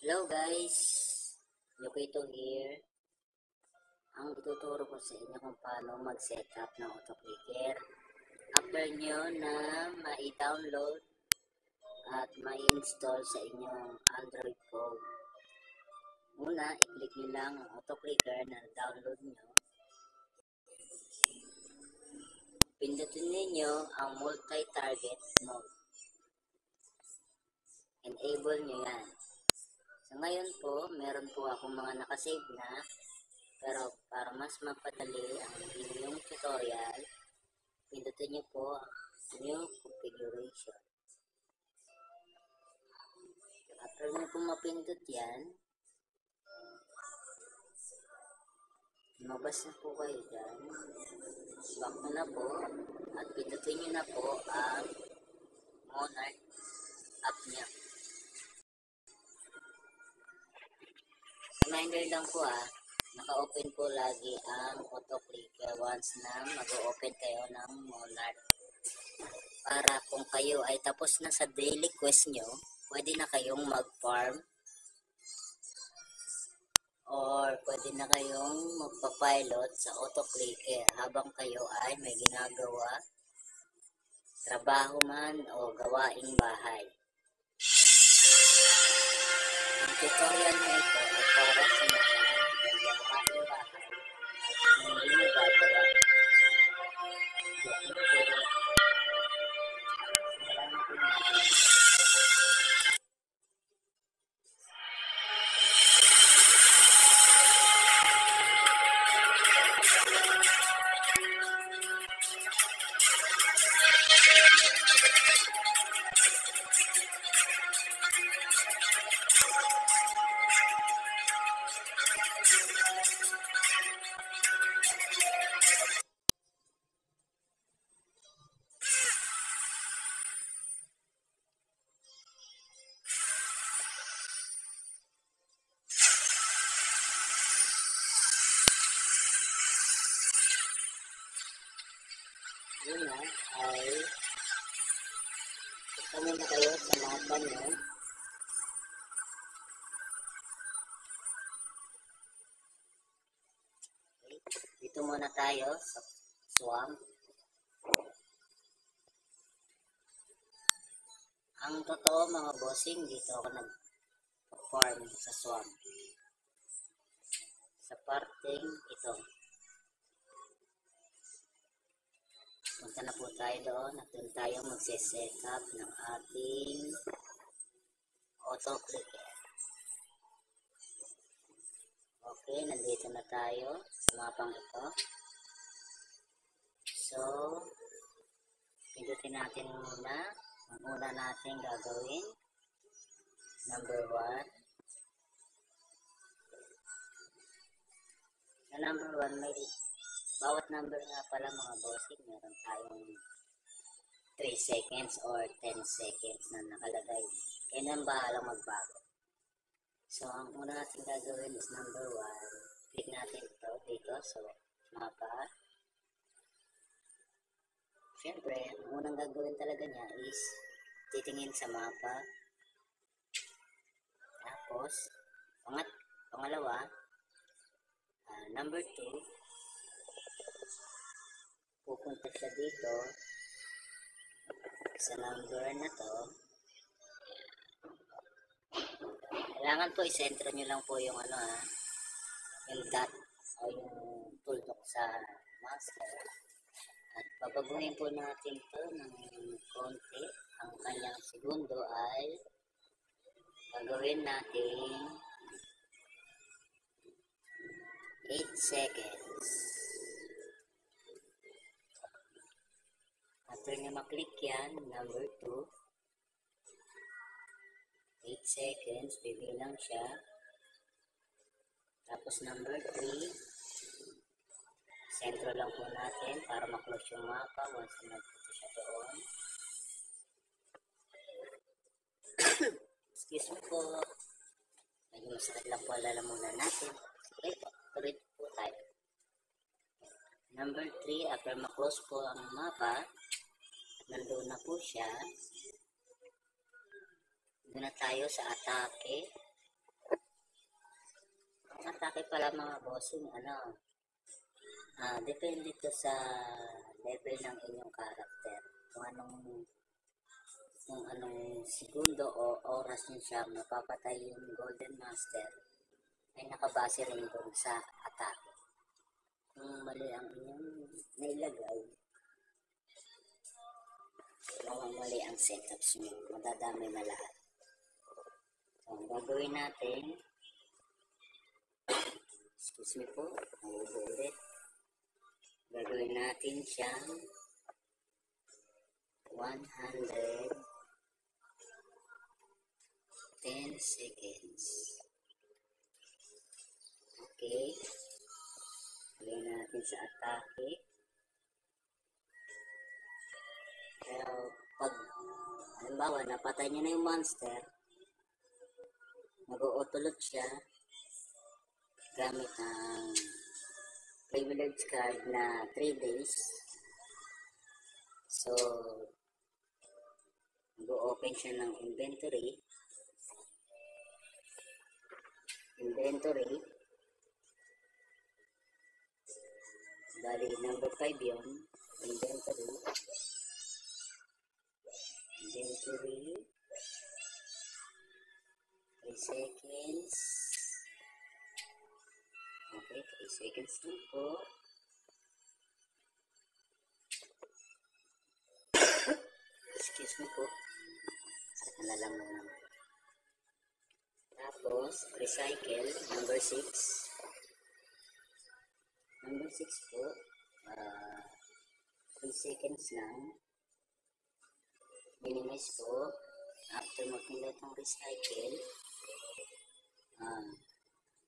Hello guys, Yukito here. Ang ituturo ko sa inyo kung paano mag-setup ng auto-clicker. After nyo na ma-download at ma-install sa inyong Android phone, muna i-click nyo lang ang auto-clicker na download nyo. Pindutin ninyo ang multi-target mode. Enable nyo yan. So ngayon po, meron po akong mga nakasave na, pero para mas mapadali ang inyong tutorial, pindutin nyo po ang new configuration. After nyo po mapindot yan, lumabas na po kayo dyan, back na po, at pindutin nyo na po ang Monarch app nya. Reminder lang po naka-open po lagi ang auto-clicker once na mag-open kayo ng Monarch. Para kung kayo ay tapos na sa daily quest nyo, pwede na kayong mag-farm or pwede na kayong magpa-pilot sa auto-clicker habang kayo ay may ginagawa, trabaho man o gawaing bahay. Ang tutorial na ito ay para sa mga gawaing bahay na hindi mo gagawa. Una ay kami na kayo sa mapa nyo. Okay. Dito muna tayo sa swamp. Ang totoo mga bossing, dito ako nag-farm sa swamp. Sa parting ito. Punta na po tayo doon at doon tayo magse-setup ng ating auto-clicker. Okay, nandito na tayo sa mapang ito. So, pindutin natin muna ang una natin gagawin. Number 1. Sa number 1, may bawat number nga pala mga bossing, meron tayong 3 seconds or 10 seconds na nakalagay. Kaya nang bahalang magbago. So, ang una natin gagawin is number 1. Click natin ito dito sa mapa. Siyempre, ang unang gagawin talaga niya is titingin sa mapa. Tapos, pangalawa, number 2, pupunta siya dito sa number na to. Kailangan po isentro nyo lang po yung yung dot o yung tuldok sa mouse. At babaguhin po natin to ng konti. Ang kanyang segundo ay gagawin natin 8 seconds. After nyo maklik yan, number 2, 8 seconds, bibilang siya. Tapos number 3, sentro lang po natin para maklose yung mapa once na nagpunta siya doon. Excuse me po. Medyo masakit lang po lalamunan natin. Okay po, tuloy po tayo. Number 3, after maklose po ang mapa, nandun na po siya. Doon na tayo sa atake. atake pala mga bossing, depende to sa level ng inyong character. Kung anong segundo o oras nyo siya mapapatay yung Golden Master, ay nakabase rin doon sa atake. Kung mali ang inyong nailagay, mali ang setups nyo, madadamay na lahat. So, ang gagawin natin, excuse me po, ulit. Gagawin natin siyang 110 seconds. Okay. Gawin natin sa atake. Pero pag halimbawa napatay niya na yung monster, mag-o-autoload siya gamit ang privilege card na 3 days. So, mag-open siya ng inventory. Bali, number 5 yun. Inventory. 3 seconds. Okay, 3 seconds lang po. Excuse me po. Nalalang mo naman. Tapos, recycle, number 6. Number 6 po. 3 seconds lang. Minimize po. After mag-pindot ng recycle,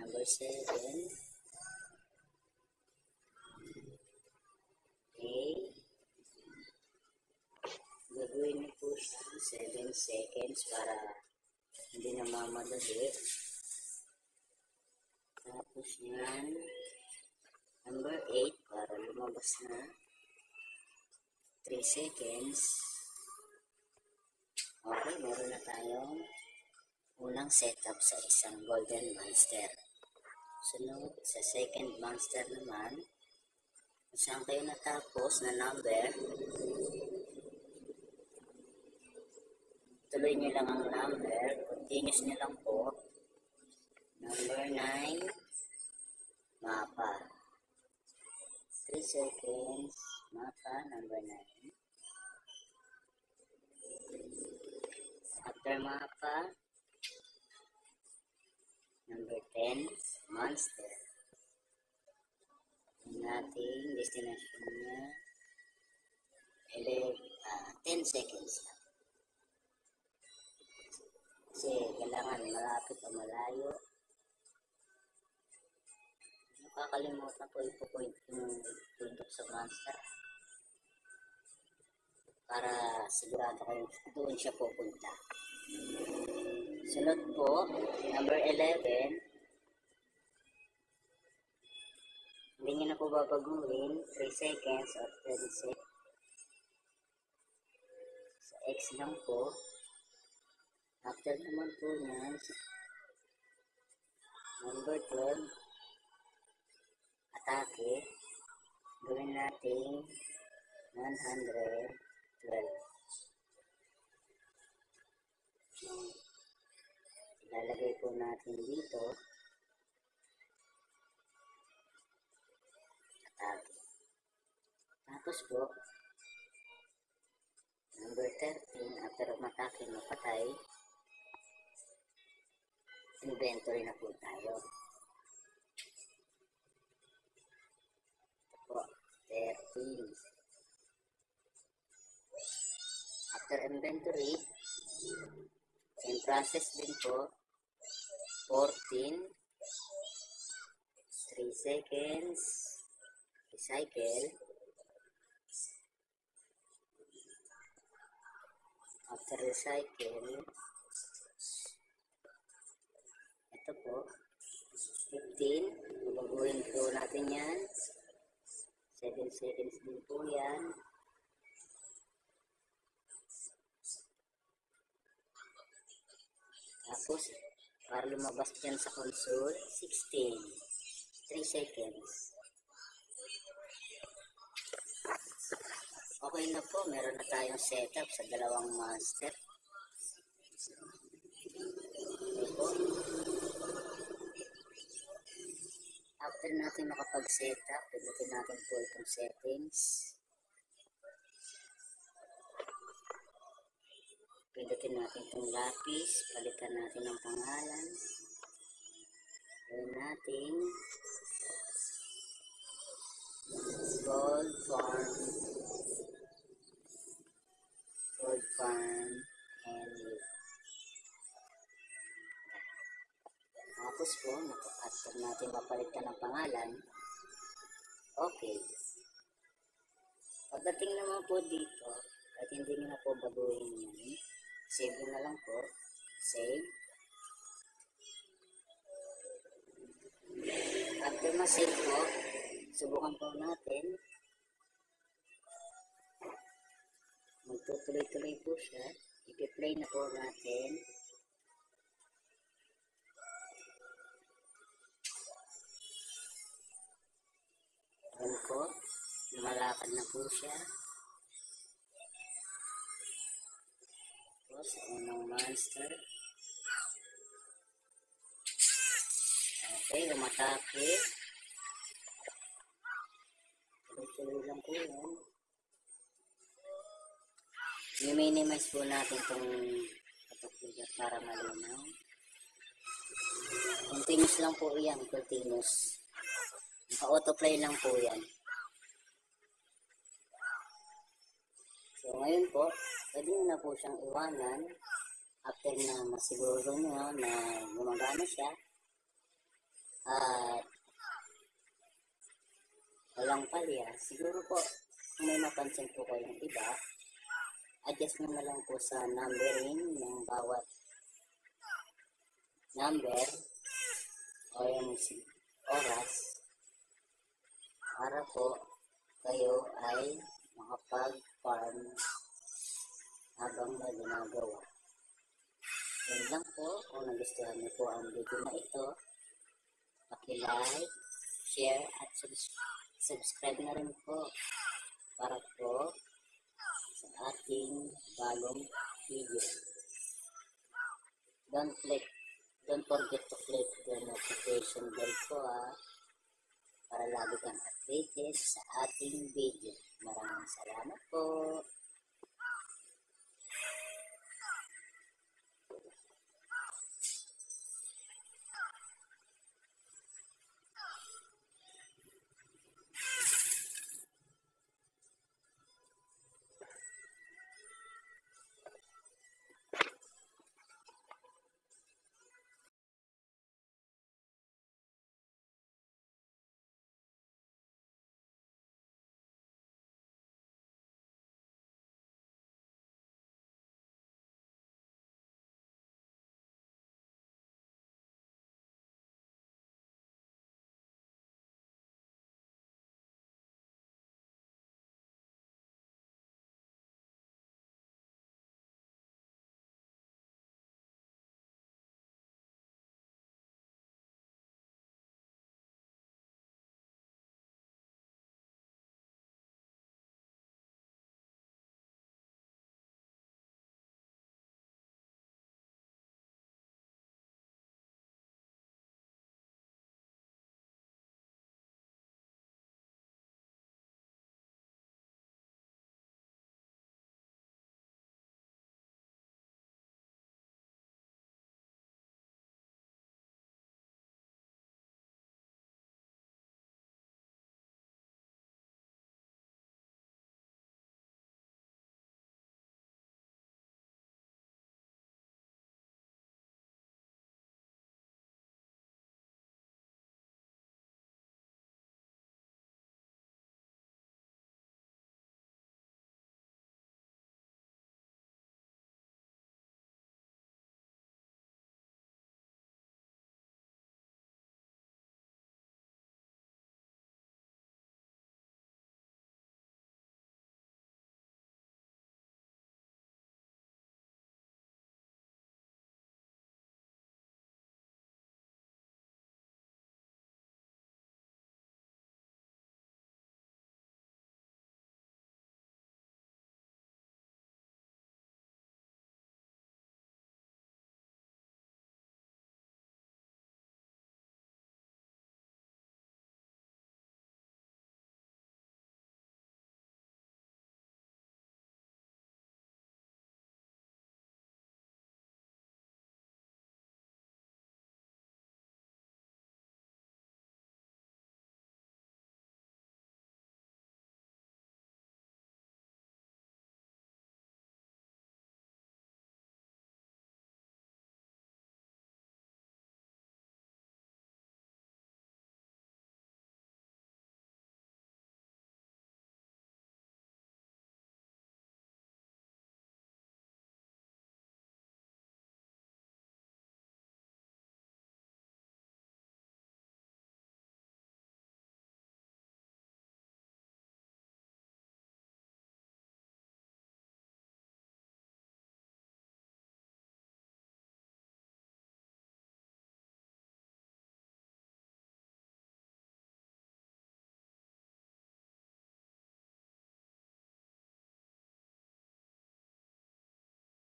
number 7. Okay. Gagawin niyo po siya 7 seconds para hindi na mamadali. Tapos yan, number 8 para lumabas na 3 seconds. Okay, meron na tayong unang setup sa isang Golden Monster. Sunod, sa second monster naman, kung saan kayo natapos na number, tuloy nyo lang ang number, continuous nyo lang po. Number 9, mapa. 3 seconds, mapa, number 9. After mapa, number 10, monster. Yung ating destination niya, 10 seconds lang. Kasi kailangan malapit o malayo. Nakakalimutan po ipo-point yung tundok sa monster para sigurado kayo doon siya pupunta. Sunod po, number 11. Hindi nyo na po babaguhin, 3 seconds or 30 seconds. Sa X lang po. After naman po yan, number 12, atake, gawin natin 112. Ilalagay po natin dito, atake. Tapos po, number 13, after matake, mapatay, inventory na po tayo. Ito po, 13. After inventory, in process din po, 14, 3 seconds, recycle. After recycle, ito po, 15, babaguhin po natin yan, 7 seconds din po yan. Tapos, para lumabas dyan sa console, 16. 3 seconds. Okay na po, meron na tayong setup sa dalawang monster. Okay po. After natin makapag-setup, pindutin natin po itong settings. Pindutin natin itong lapis, palitan natin ang pangalan. Gawin natin Gold Farm and you. Tapos po, after natin mapalitan ang pangalan, okay. Pagdating naman po dito, at hindi nyo na po baguhin yan, save na lang po. Save. After ma-save po, subukan po natin. Magtutuloy-tuloy po siya. I-play na po natin. Ayan po. Lumalakad na po siya. Sa unang monster. Okay, lumatake. Tuloy-tuloy lang po yan. I-minimize po natin itong patukulat para malinaw. Continuous lang po yan, continuous. Naka-autoplay lang po yan. So ngayon po, pwede nyo na po siyang iwanan after na masiguro nyo na gumagana siya at walang palya. Siguro po, kung may napansin po kayong iba, adjust mo na lang po sa numbering ng bawat number o yung oras para po kayo ay makapag-farm habang may ginagawa. Yan lang po. Kung nagustuhan niyo po ang video na ito, paki-like, share at subscribe na rin po para po sa ating bagong video. Don't forget to click the notification bell po para lagi kang updated sa ating video. Maraming salamat po.